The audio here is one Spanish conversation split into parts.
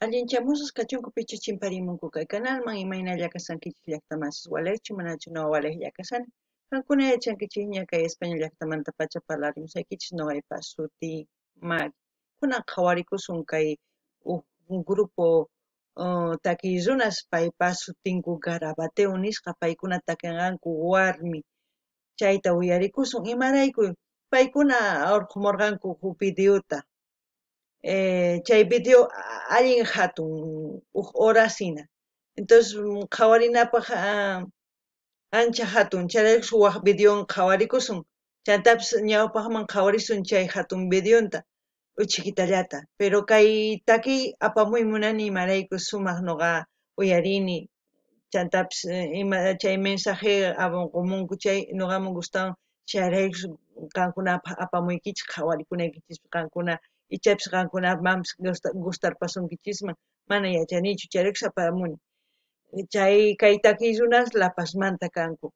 Allinchamusas kachunku picha chimparimunku kay canalman imayna llakasankichis llaqtamansis walaychu manachu no walay llakasani. Kankuna yachankichis ña kay España llaqtamanta pacha parlarimusaykichis noqaypas suti Mari. Kunan qhawarikusun kay un grupo takiy runas paypas sutinku Garabateo nisqa paykuna takinqanku warmi chayta uyarikusun imarayku paykuna urqumurqanku huk videota chay video allin hatun horasina entonces qhawarinapaq ancha hatun chayraykus waq videon qhawarikusun chantapis ñawpaqman qhawarisun chay hatun videonta chiquitallata pero kay takiy apamuy munani imaraykus sumaq nuqa uyarini chantapis ima chay mensaje qomunku chay nuqaman gustawan chayraykus qankunapaq apamuykichis qhawarikunaykichispi qankuna ichapis qankunamanpas gustarpasunkichisman mana yachanichu chayraykus apamuni chay kay takiy runas La Pazmanta kanku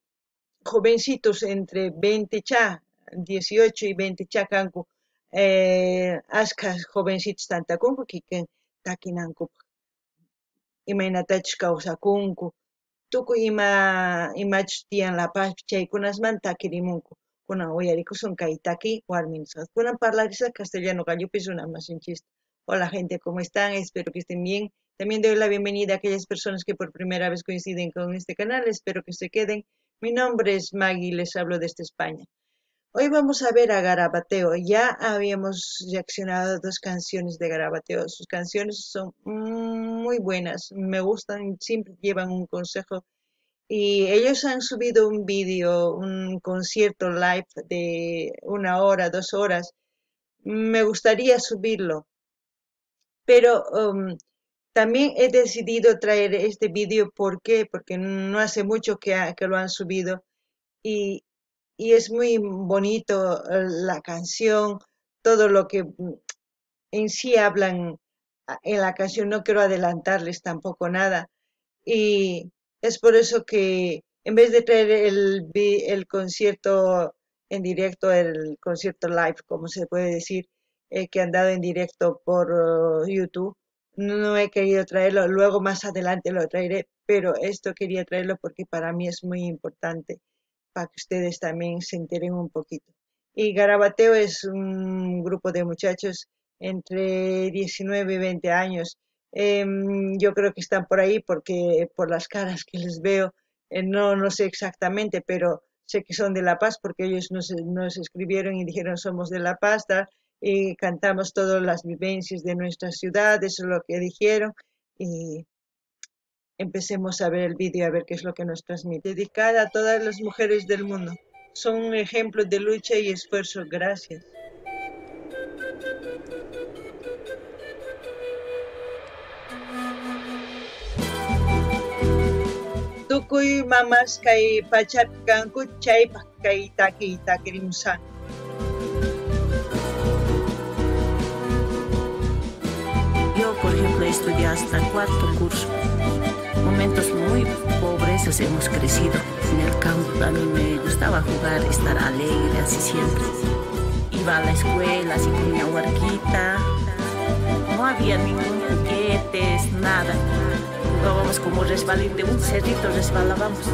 jovencitos entre 20 cha 18 y 20 cha kanku ashka jovencitos tantakunku kikin takinankupaq imaynatachus kawsakunku tukuy imachus tiyan La Pazpi chaykunasmanta takirimunku kunan uyarikusun kay takiy warmi nisqa kunan parlarisaq castellano gallupis runa masinchista. Hola gente, ¿cómo están? Espero que estén bien. También doy la bienvenida a aquellas personas que por primera vez coinciden con este canal. Espero que se queden. Mi nombre es Maggie y les hablo desde España. Hoy vamos a ver a Garabateo. Ya habíamos reaccionado a 2 canciones de Garabateo. Sus canciones son muy buenas, me gustan, siempre llevan un consejo. Y ellos han subido un vídeo, un concierto live de 1 hora, 2 horas. Me gustaría subirlo, pero también he decidido traer este vídeo. ¿Por qué? Porque no hace mucho que lo han subido y es muy bonito la canción, todo lo que en sí hablan en la canción. No quiero adelantarles tampoco nada y es por eso que en vez de traer el concierto en directo, el concierto live, como se puede decir, que han dado en directo por YouTube, no he querido traerlo. Luego más adelante lo traeré, pero esto quería traerlo porque para mí es muy importante para que ustedes también se enteren un poquito. Y Garabateo es un grupo de muchachos entre 19 y 20 años. Yo creo que están por ahí porque por las caras que les veo, no sé exactamente, pero sé que son de La Paz porque ellos nos escribieron y dijeron somos de La Paz, y cantamos todas las vivencias de nuestra ciudad, eso es lo que dijeron y empecemos a ver el vídeo a ver qué es lo que nos transmite. Dedicada a todas las mujeres del mundo. Son un ejemplo de lucha y esfuerzo. Gracias. Tukuy mamas kay pachapi kanku chaypaq kay takirimusan. Yo, por ejemplo, estudié hasta 4º curso. Momentos muy pobres hemos crecido en el campo. A mí me gustaba jugar, estar alegre, así siempre. Iba a la escuela, así con mi huarquita. No había ningún juguete, nada. Jugábamos como resbalín de un cerrito, resbalábamos.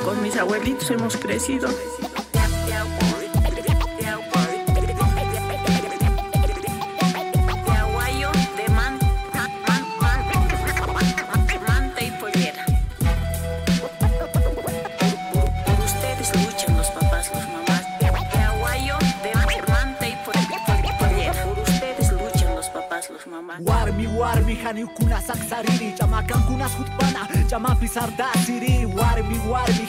Con mis abuelitos hemos crecido. Warmi hani ukuna saksariri chamakan kunas hutpana chama pisarda siri warmi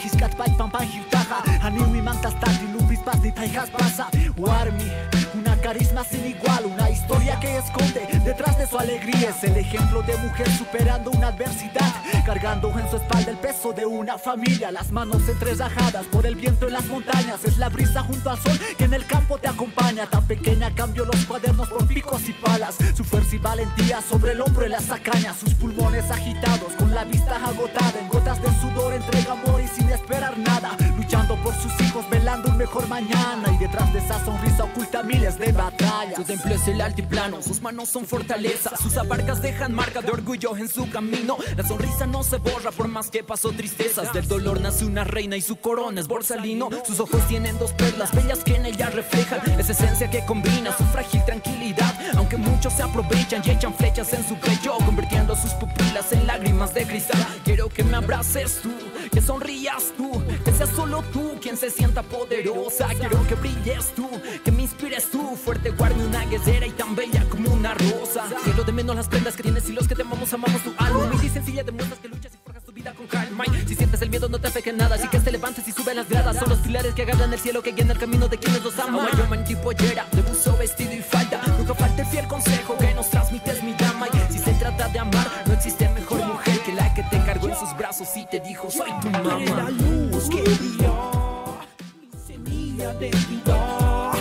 hiskat pay pampan hiutaja hani wi mantas tati lupis pas ni taijas pasa warmi una carisma sin igual, una historia que esconde detrás de su alegría. Es el ejemplo de mujer superando una adversidad, cargando en su espalda el peso de una familia. Las manos entrelajadas por el viento en las montañas. Es la brisa junto al sol que en el campo te acompaña. Tan pequeña cambió los cuadernos por picos y palas. Su fuerza y valentía sobre el hombro en las sacañas. Sus pulmones agitados con la vista agotada. En gotas de sudor entrega amor y sin esperar nada. Luchando por sus hijos, velando anhelando un mejor mañana, y detrás de esa sonrisa oculta miles de batallas. Su templo es el altiplano, sus manos son fortaleza, sus abarcas dejan marca de orgullo en su camino. La sonrisa no se borra por más que pasó tristezas. Del dolor nace una reina y su corona es borsalino. Sus ojos tienen dos perlas bellas que en ella reflejan esa esencia que combina su frágil tranquilidad. Aunque muchos se aprovechan y echan flechas en su pecho, convirtiendo sus pupilas en lágrimas de cristal. Quiero que me abraces tú, que sonrías tú, que seas solo tú quien se sienta poderosa. Quiero que brilles tú, que me inspires tú, fuerte guardia, una guerrera y tan bella como una rosa. Quiero de menos las prendas que tienes y los que te amamos tu alma. Muy sencilla, demuestras que luchas y forjas tu vida con calma. Y si sientes el miedo no te afecte nada, así que te levantes y sube las gradas. Son los pilares que agarran el cielo, que guían el camino de quienes los aman. Yo manchi pollera, de buzo, vestido y falda. Nunca falte el fiel consejo que nos transmites mi llama. Y si se trata de amar, no existe mejor mujer que la que te cargó en sus brazos y te dijo soy tu mamá. Eres la luz que brilló, mi semilla de vida,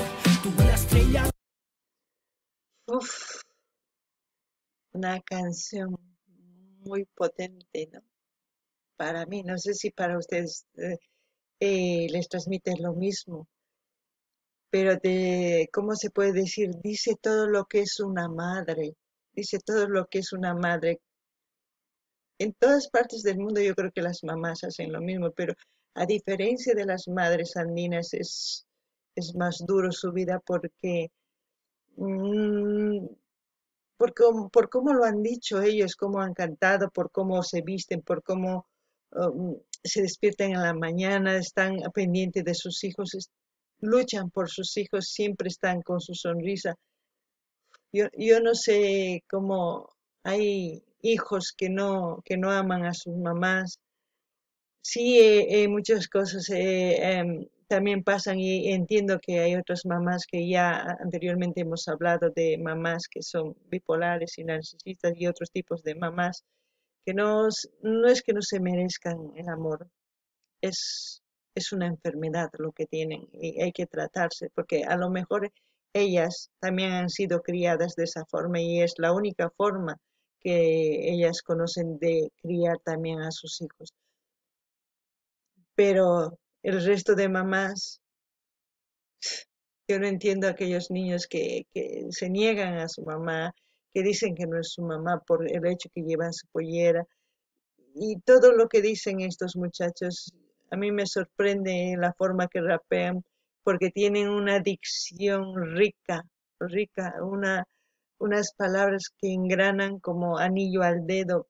tú la estrella. Uf, una canción muy potente, ¿no? Para mí, no sé si para ustedes les transmite lo mismo, pero ¿cómo se puede decir? Dice todo lo que es una madre, dice todo lo que es una madre. En todas partes del mundo yo creo que las mamás hacen lo mismo, pero a diferencia de las madres andinas es más duro su vida porque mm, por cómo lo han dicho ellos, cómo han cantado, por cómo se visten, por cómo se despiertan en la mañana, están pendientes de sus hijos, luchan por sus hijos, siempre están con su sonrisa. Yo no sé cómo hay hijos que no aman a sus mamás. Sí, muchas cosas también pasan y entiendo que hay otras mamás que ya anteriormente hemos hablado de mamás que son bipolares y narcisistas y otros tipos de mamás que no es que no se merezcan el amor, es, es una enfermedad lo que tienen y hay que tratarse porque a lo mejor ellas también han sido criadas de esa forma y es la única forma que ellas conocen de criar también a sus hijos. Pero el resto de mamás, yo no entiendo a aquellos niños que se niegan a su mamá, que dicen que no es su mamá por el hecho que llevan su pollera. Y todo lo que dicen estos muchachos, a mí me sorprende la forma que rapean, porque tienen una dicción rica, rica, unas palabras que engranan como anillo al dedo.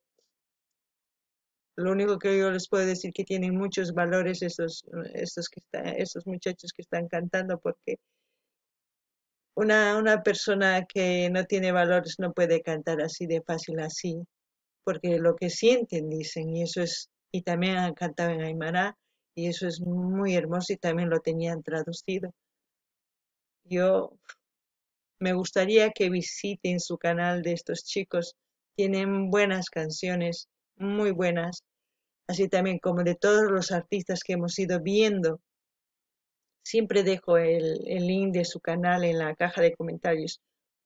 Lo único que yo les puedo decir que tienen muchos valores estos muchachos que están cantando, porque una persona que no tiene valores no puede cantar así de fácil así, porque lo que sienten dicen, y también han cantado en Aymara, y eso es muy hermoso y también lo tenían traducido. Yo me gustaría que visiten su canal de estos chicos, tienen buenas canciones, muy buenas. Así también como de todos los artistas que hemos ido viendo. Siempre dejo el link de su canal en la caja de comentarios.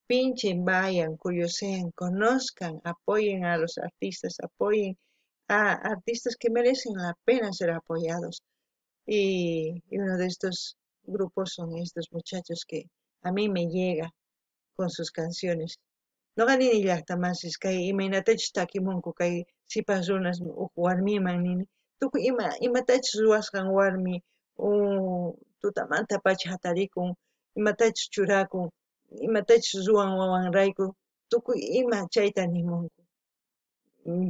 Pinchen, vayan, curioseen, conozcan, apoyen a los artistas, apoyen a artistas que merecen la pena ser apoyados. Y uno de estos grupos son estos muchachos que a mí me llega con sus canciones. No gané ni llaqtamansis kay imaynatachus takimunku kay sipas runas warmiman nini. Tukuy imatachus ruwasqan warmi tutamanta pacha hatarikun, imatachus churakun, imatachus ruwan wawanrayku, tukuy ima chayta nimunku.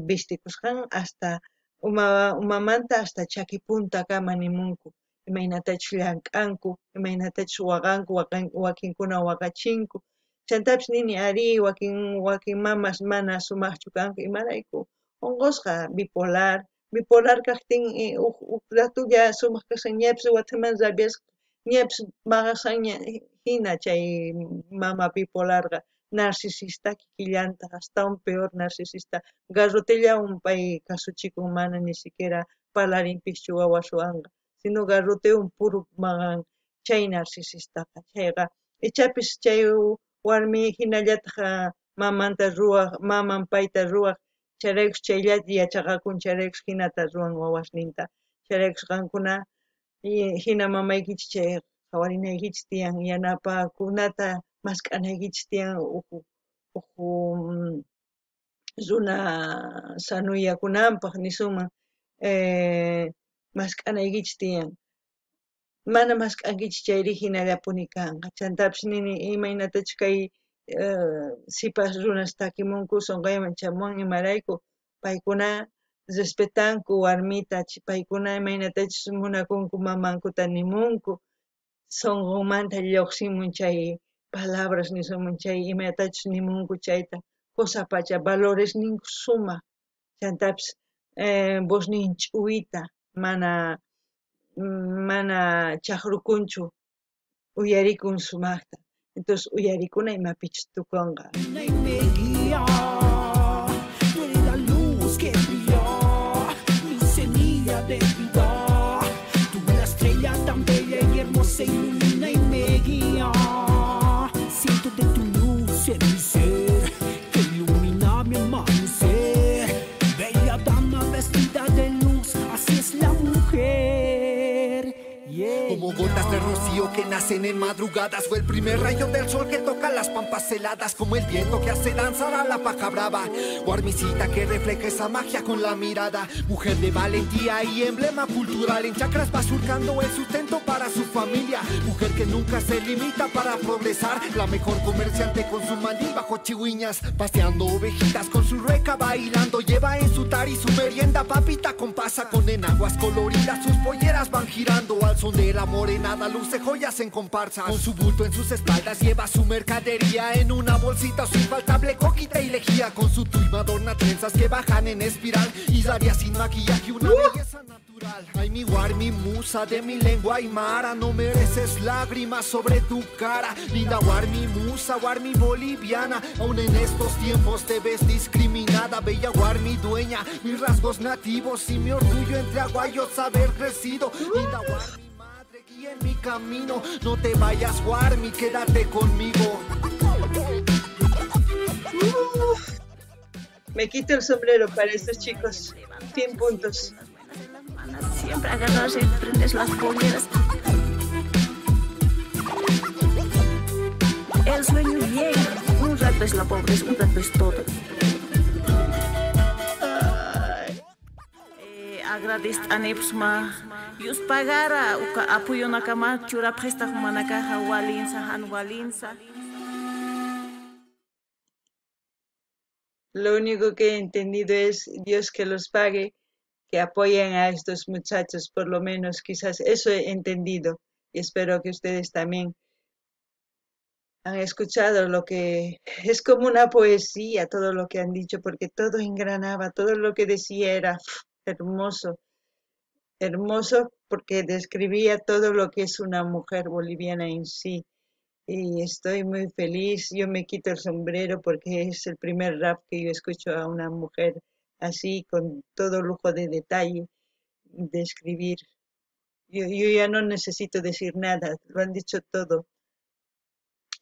Vestikusqan hasta umamanta hasta chaki puntakama nimunku. Imaynatachus llank'anku, imaynatachus waqanku, wakinkuna waqachinku. Chantapis nini ari wakin mamas mana sumaqchu kanku imarayku unqusqa bipolar kaqtin uk ratulla sumaq kashan ñapis wataman rabiasqa ñapis maqasqanña hina chay mama bipolarqa narcisista kikillanta astawan peor narcisista garrotellawan pay kasuchikun mana ni siquiera parlarinpischu wawas ruwanqa sino garrotewan puru maqan chay narcisistaqa chayqa ichapis chay warmi hinallataq maman payta ruwaq chayraykus chayllata yachaqakun chayraykus hinata ruwan wawasninta chayraykus qankuna hina mamaykichis chay qawarinaykichis tiyan yanapakunata mask'anaykichis tiyan uku runa sanuyakunanpaq nishuman mask'anaykichis tiyan mana mask'ankichis chayri hinallapuni kanqa chantapis nini imaynatachus kay sipas runas takimunku sunquyman chamun imarayku paykuna respetanku warmita paykuna imaynatachus munakunku mamankuta nimunku sunqunmanta lluqsimun chay palabras nishuman chay imatachus nimunku chayta qusapacha valores ninku sumaq chantapis voz nin ch'uwita mana chaqrukunchu uyarikun sumaqta entonces uyarikuna imapichus tukunqa Me guía, tú eres la luz que brilla, mi semilla de vida, tú la estrella tan bella y hermosa ilumina y me guía, siento de tu luz en mi ser, que ilumina mi amanecer, bella dama vestida de luz, así es la mujer. Como gotas de rocío que nacen en madrugadas, fue el primer rayo del sol que toca las pampas heladas, como el viento que hace danzar a la paja brava, guarmicita que refleja esa magia con la mirada, mujer de valentía y emblema cultural, en chacras va surcando el sustento para su familia, mujer que nunca se limita para progresar, la mejor comerciante con su mandil bajo chihuiñas, paseando ovejitas con su reca bailando, lleva en su tari su merienda, papita con pasa con enaguas coloridas, sus polleras van girando al son de la morenada, luce joyas en comparsa, con su bulto en sus espaldas lleva su mercadería en una bolsita, su infaltable coquita y lejía, con su tuima adorna trenzas que bajan en espiral, y daría sin maquillaje una belleza natural. Ay, mi mi musa de mi lengua aymara, no mereces lágrimas sobre tu cara, linda mi musa, mi boliviana, aún en estos tiempos te ves discriminada, bella mi dueña, mis rasgos nativos y mi orgullo entre aguayos haber crecido, linda mi madre, guía en mi camino, no te vayas mi quédate conmigo. Me quito el sombrero para estos chicos 100 puntos. Siempre agarrarse y prendes las polleras. El sueño llega, un rato es la pobreza, un rato es todo. Agradezco a Nepsma. Yus pagara, apoyo nakama, chura presta humanaka, walinsa, hanwalinsa. Lo único que he entendido es Dios que los pague, que apoyen a estos muchachos, por lo menos quizás eso he entendido y espero que ustedes también han escuchado lo que es como una poesía, todo lo que han dicho, porque todo engranaba, todo lo que decía era hermoso, hermoso porque describía todo lo que es una mujer boliviana en sí. Y estoy muy feliz, yo me quito el sombrero porque es el primer rap que yo escucho a una mujer así, con todo lujo de detalle, de escribir. Yo ya no necesito decir nada, lo han dicho todo.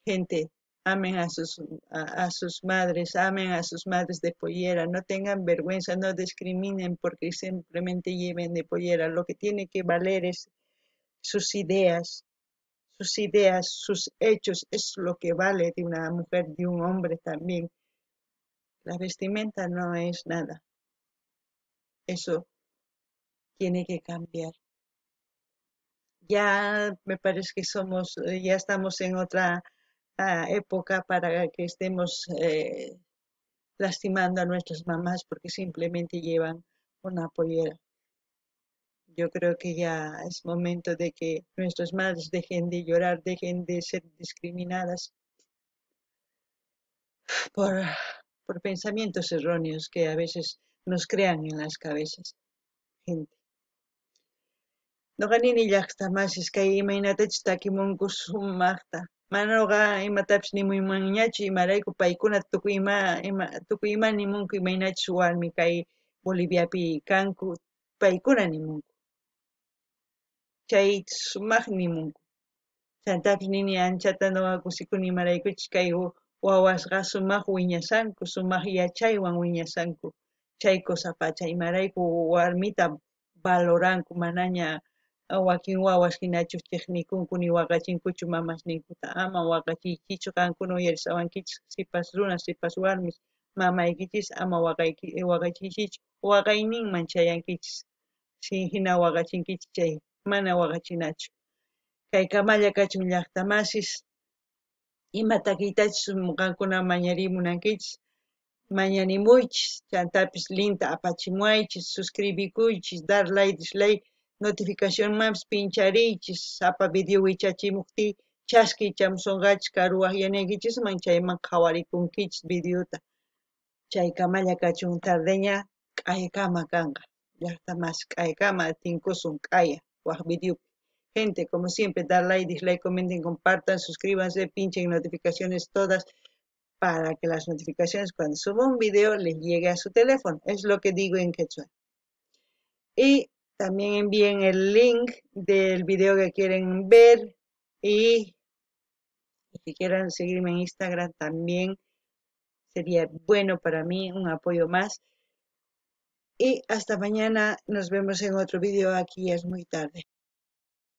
Gente, amen a sus madres de pollera, no tengan vergüenza, no discriminen porque simplemente lleven de pollera. Lo que tiene que valer es sus ideas, sus hechos, es lo que vale de una mujer, de un hombre también. La vestimenta no es nada. Eso tiene que cambiar. Ya me parece que ya estamos en otra época para que estemos lastimando a nuestras mamás porque simplemente llevan una pollera. Yo creo que ya es momento de que nuestras madres dejen de llorar, dejen de ser discriminadas por pensamientos erróneos que a veces nos crean en las cabezas. Gente. Noqanini llaqtamasis kay imaynatachus takimunku sumaqta. Manaqa imatapis nimuymanñachu imarayku paykuna tukuy ima nimunku imaynachus warmi kay Boliviapi kanku paykuna nimunku. Chay sumaq nimunku. Chantapis nini anchata nuqa kusikuni imaraykuchus kay wawasqa sumaq wiñasanku, sumaq yachaywan wiñasanku. Chay kusapacha imarayku warmita valoranku manaña wakin wawas hinachus chiqnikunku ni waqachinkuchu mamas ninkuta ama waqachiykichu qankuna uyarisawankichis sipas runa sipas warmis mamaykichis ama waqachiykichu waqayninman chayankichis hina waqachinkichis chay mana waqachinachu kay kamalla kachun llaqta masis ima takiytachus qankuna mañarimunankichis mañanimuychis chantapis linta apachimuaychis suscribikuychis dar like dislike notificación maps pinchariychis sapa video wichachimukti chaski chamusunqachis karuwaq yanaykichis chayman qhawarikunkichis videota chay kamalla kachun tardeña k'aykama kanqa llaqta masi k'aykama tinkusun k'aya waq videopi gente como siempre dar like dislike comenten compartan suscríbanse pinchen notificaciones todas para que las notificaciones cuando suba un video les llegue a su teléfono. Es lo que digo en quechua. Y también envíen el link del video que quieren ver y si quieren seguirme en Instagram también sería bueno para mí, un apoyo más. Y hasta mañana, nos vemos en otro video, aquí es muy tarde.